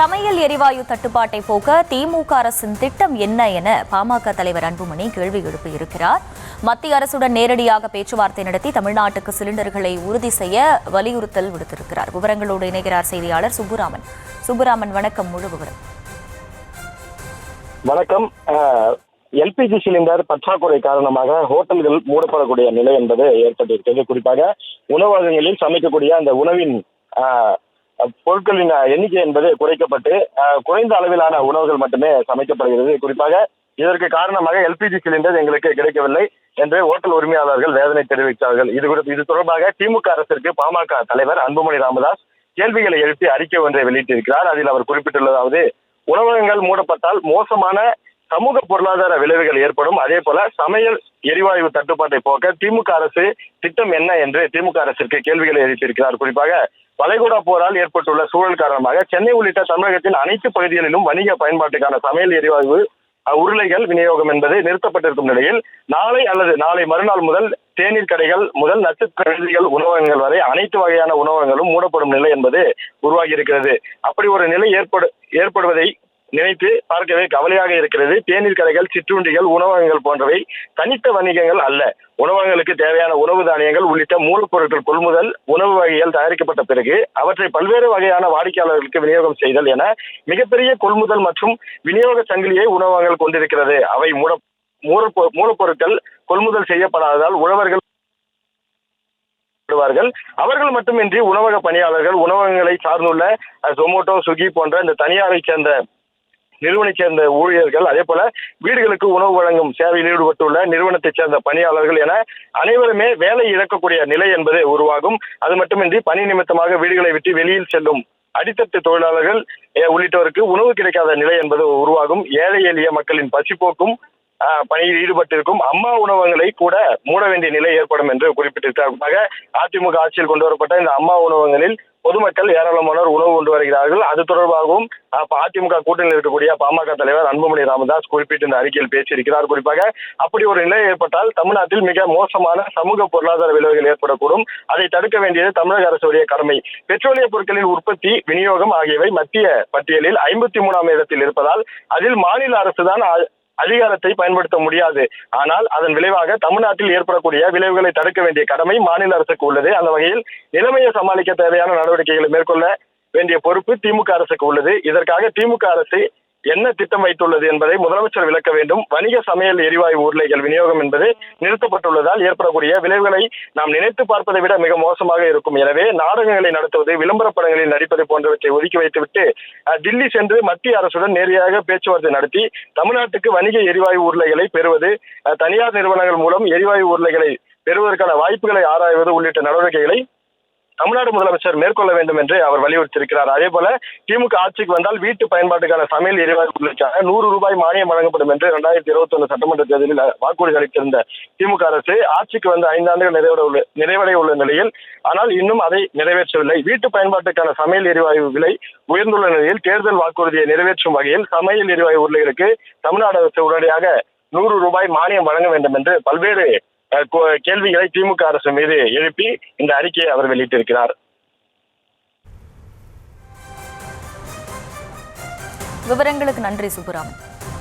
சமையல் எரிவாயு தட்டுப்பாட்டை போக்க திமுக அரசின் திட்டம் என்ன என பாமக தலைவர் அன்புமணி கேள்வி எழுப்பியிருக்கிறார். மத்திய அரசுடன் நேரடியாக பேச்சுவார்த்தை நடத்தி தமிழ்நாட்டுக்கு சிலிண்டர்களை உறுதி செய்ய வலியுறுத்தல் விடுத்திருக்கிறார். விவரங்களோடு இணைகிறார் செய்தியாளர் சுப்புராமன். சுப்புராமன், வணக்கம். முழு விவரம். வணக்கம். எல்பிஜி சிலிண்டர் பற்றாக்குறை காரணமாக ஹோட்டல்கள் மூடப்படக்கூடிய நிலை என்பது ஏற்பட்டிருக்கிறது. குறிப்பாக உணவகங்களில் சமைக்கக்கூடிய அந்த உணவின் பொருட்களின் எண்ணிக்கை என்பது குறைக்கப்பட்டு குறைந்த அளவிலான உணவுகள் மட்டுமே சமைக்கப்படுகிறது. குறிப்பாக இதற்கு காரணமாக எல்பிஜி சிலிண்டர் எங்களுக்கு கிடைக்கவில்லை என்று ஹோட்டல் உரிமையாளர்கள் வேதனை தெரிவித்தார்கள். இது தொடர்பாக திமுக அரசிற்கு பாமக தலைவர் அன்புமணி ராமதாஸ் கேள்விகளை எழுப்பி அறிக்கை ஒன்றை வெளியிட்டிருக்கிறார். அதில் அவர் குறிப்பிட்டுள்ளதாவது, உணவகங்கள் மூடப்பட்டால் மோசமான சமூக பொருளாதார விளைவுகள் ஏற்படும். அதே போல சமையல் எரிவாயு தட்டுப்பாட்டை போக்க திமுக அரசு திட்டம் என்ன என்று திமுக அரசிற்கு கேள்விகளை எழுப்பியிருக்கிறார். குறிப்பாக வளைகுடா போரால் ஏற்பட்டுள்ள சூழல் காரணமாக சென்னை உள்ளிட்ட தமிழகத்தின் அனைத்து பகுதிகளிலும் வணிக பயன்பாட்டுக்கான சமையல் எரிவாயு உருளைகள் விநியோகம் என்பது நிறுத்தப்பட்டிருக்கும் நிலையில் நாளை அல்லது நாளை மறுநாள் முதல் தேநீர் கடைகள் முதல் நட்சத்திர விடுதிகள் உணவகங்கள் வரை அனைத்து வகையான உணவகங்களும் மூடப்படும் நிலை என்பது உருவாகி இருக்கிறது. அப்படி ஒரு நிலை ஏற்படுவதை நினைத்து பார்க்கவே கவலையாக இருக்கிறது. தேநீர் கடைகள், சிற்றுண்டிகள், உணவகங்கள் போன்றவை தனித்த வணிகங்கள் அல்ல. உணவகங்களுக்கு தேவையான உணவு தானியங்கள் உள்ளிட்ட மூலப்பொருட்கள் கொள்முதல், உணவு வகைகள் தயாரிக்கப்பட்ட பிறகு அவற்றை பல்வேறு வகையான வாடிக்கையாளர்களுக்கு விநியோகம் செய்தல் என மிகப்பெரிய கொள்முதல் மற்றும் விநியோக சங்கிலியை உணவகங்கள் கொண்டிருக்கிறது. அவை மூலப்பொருட்கள் கொள்முதல் செய்யப்படாததால் உழவர்கள் அவர்கள் மட்டுமின்றி உணவக பணியாளர்கள், உணவகங்களை சார்ந்துள்ள ஜொமோட்டோ, ஸ்விக்கி போன்ற இந்த தனியாரை சேர்ந்த நிறுவனத்தை சேர்ந்த ஊழியர்கள், அதே போல வீடுகளுக்கு உணவு வழங்கும் சேவையில் ஈடுபட்டுள்ள நிறுவனத்தைச் சேர்ந்த பணியாளர்கள் என அனைவருமே வேலை இழக்கக்கூடிய நிலை என்பது உருவாகும். அது மட்டுமின்றி பணி நிமித்தமாக வீடுகளை விட்டு வெளியில் செல்லும் அடித்தட்டு தொழிலாளர்கள் உள்ளிட்டோருக்கு உணவு கிடைக்காத நிலை என்பது உருவாகும். ஏழை எளிய மக்களின் பசிப்போக்கும் பணியில் ஈடுபட்டிருக்கும் அம்மா உணவகங்களை கூட மூட வேண்டிய நிலை ஏற்படும் என்று குறிப்பிட்டிருக்கிறார். அதிமுக ஆட்சியில் கொண்டு வரப்பட்ட இந்த அம்மா உணவகங்களில் பொதுமக்கள் ஏராளமானோர் உணவு கொண்டு வருகிறார்கள். அது தொடர்பாகவும் அதிமுக கூட்டணியில் இருக்கக்கூடிய பாமக தலைவர் அன்புமணி ராமதாஸ் குறிப்பிட்டு இந்த அறிக்கையில் பேசியிருக்கிறார். குறிப்பாக அப்படி ஒரு நிலை ஏற்பட்டால் தமிழ்நாட்டில் மிக மோசமான சமூக பொருளாதார விளைவுகள் ஏற்படக்கூடும். அதை தடுக்க வேண்டியது தமிழக அரசுடைய கடமை. பெட்ரோலிய பொருட்களின் உற்பத்தி, விநியோகம் ஆகியவை மத்திய பட்டியலில் 53ஆம் இடத்தில் இருப்பதால் அதில் மாநில அரசுதான் அதிகாரத்தை பயன்படுத்த முடியாது. ஆனால் அதன் விளைவாக தமிழ்நாட்டில் ஏற்படக்கூடிய விளைவுகளை தடுக்க வேண்டிய கடமை மாநில அரசுக்கு உள்ளது. அந்த வகையில் நிலைமையை சமாளிக்க தேவையான நடவடிக்கைகளை மேற்கொள்ள வேண்டிய பொறுப்பு திமுக அரசுக்கு உள்ளது. இதற்காக திமுக அரசு என்ன திட்டம் வைத்துள்ளது என்பதை முதலமைச்சர் விளக்க வேண்டும். வணிக சமையல் எரிவாயு உருளைகள் விநியோகம் என்பது நிறுத்தப்பட்டுள்ளதால் ஏற்படக்கூடிய விளைவுகளை நாம் நினைத்து பார்ப்பதை விட மிக மோசமாக இருக்கும். எனவே நாடகங்களை நடத்துவது, விளம்பர படங்களில் நடிப்பது போன்றவற்றை ஒதுக்கி வைத்துவிட்டு தில்லி சென்று மத்திய அரசுடன் நேரடியாக பேச்சுவார்த்தை நடத்தி தமிழ்நாட்டுக்கு வணிக எரிவாயு உருளைகளை பெறுவது, தனியார் நிறுவனங்கள் மூலம் எரிவாயு உருளைகளை பெறுவதற்கான வாய்ப்புகளை ஆராய்வது உள்ளிட்ட நடவடிக்கைகளை தமிழ்நாடு முதலமைச்சர் மேற்கொள்ள வேண்டும் என்று அவர் வலியுறுத்தியிருக்கிறார். அதே போல திமுக ஆட்சிக்கு வந்தால் வீட்டு பயன்பாட்டுக்கான சமையல் எரிவாயு உருளைக்காக 100 ரூபாய் மானியம் வழங்கப்படும் என்று 2021 சட்டமன்ற தேர்தலில் வாக்குறுதி அளித்திருந்த திமுக அரசு ஆட்சிக்கு வந்து 5 ஆண்டுகள் நிறைவடைய உள்ள நிலையில் ஆனால் இன்னும் அதை நிறைவேற்றவில்லை. வீட்டு பயன்பாட்டுக்கான சமையல் எரிவாயு விலை உயர்ந்துள்ள நிலையில் தேர்தல் வாக்குறுதியை நிறைவேற்றும் வகையில் சமையல் எரிவாயு உருளைகளுக்கு தமிழ்நாடு அரசு உடனடியாக 100 ரூபாய் மானியம் வழங்க வேண்டும் என்று பல்வேறு கேள்விகளை திமுக அரசு மீது எழுப்பி இந்த அறிக்கையை அவர் வெளியிட்டிருக்கிறார். விவரங்களுக்கு நன்றி சுப்புராமன்.